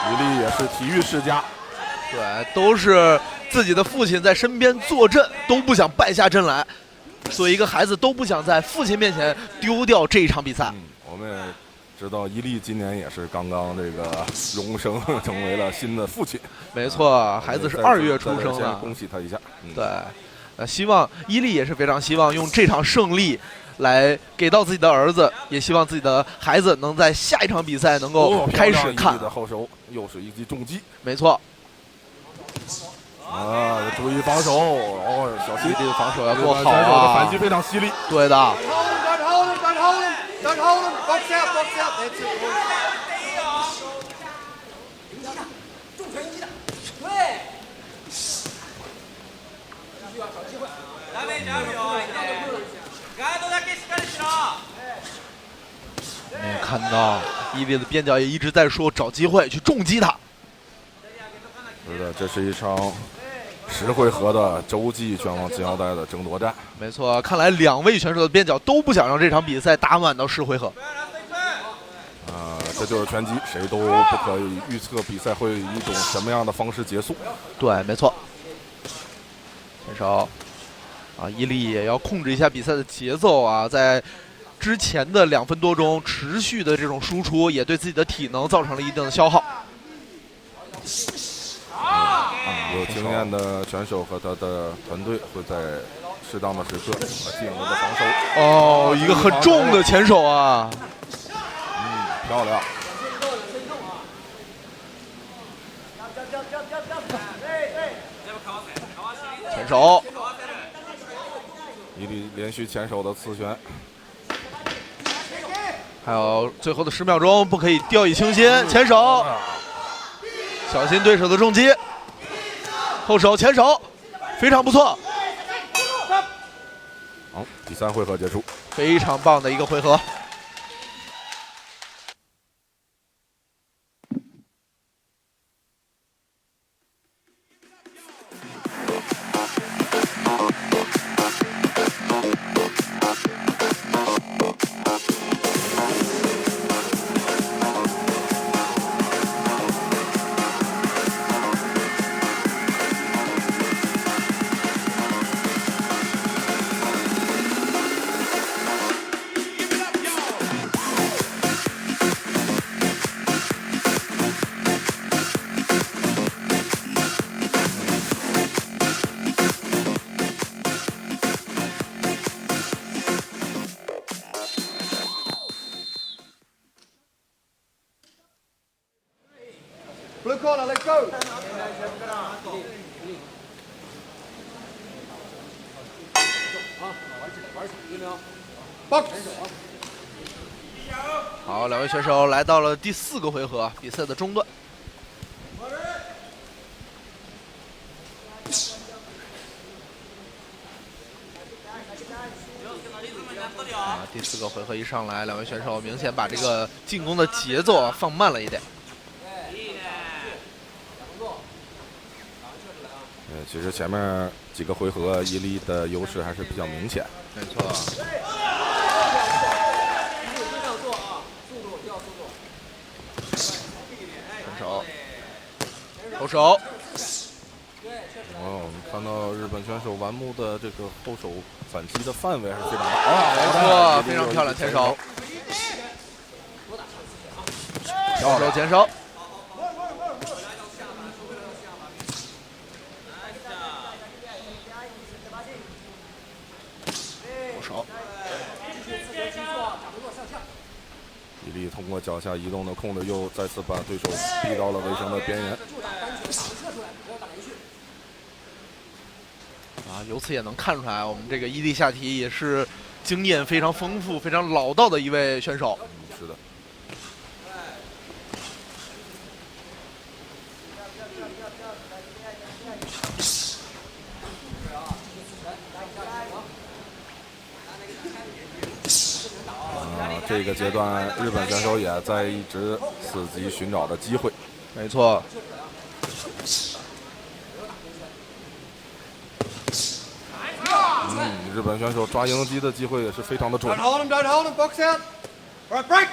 伊利也是体育世家，对，都是自己的父亲在身边坐镇，都不想败下阵来。作为一个孩子，都不想在父亲面前丢掉这一场比赛。我们也知道伊利今年也是刚刚这个荣升成为了新的父亲。没错，孩子是2月出生的，恭喜他一下。对，希望伊利也是非常希望用这场胜利来给到自己的儿子，也希望自己的孩子能在下一场比赛能够开始看。伊利的后手又是一记重击，没错。啊，注意防守哦，小心！这个防守要做好选手的反击非常犀利。对的。看到伊利的边角也一直在说找机会去重击他。是的，这是一场10回合的洲际拳王金腰带的争夺战。没错，看来2位选手的边角都不想让这场比赛打满到10回合。这就是拳击，谁都不可以预测比赛会以一种什么样的方式结束。对，没错。选手伊利也要控制一下比赛的节奏啊，在之前的2分多钟持续的这种输出，也对自己的体能造成了一定的消耗。有经验的选手和他的团队会在适当的时刻进入的防守。哦，一个很重的前手啊！漂亮。前手，伊利连续前手的刺拳。还有最后的10秒钟，不可以掉以轻心。前手，小心对手的重击。后手前手，非常不错。好，第3回合结束，非常棒的一个回合。Blue corner, let's go. Box. 好，2位选手来到了第4个回合，比赛的中段。第4个回合一上来，2位选手明显把这个进攻的节奏放慢了一点。其实前面几个回合伊利的优势还是比较明显。没错。前手，后手。我们看到日本选手丸木的这个后手反击的范围还是非常大。没错，非常漂亮，前手。后手前手。伊利通过脚下移动的控制，又再次把对手逼到了围绳的边缘。由此也能看出来，我们这个伊利下体也是经验非常丰富、非常老道的一位选手。是的。这个阶段，日本选手也在一直伺机寻找着机会。没错。日本选手抓迎击的机会也是非常的准。Don't hold him, box out. All right, break.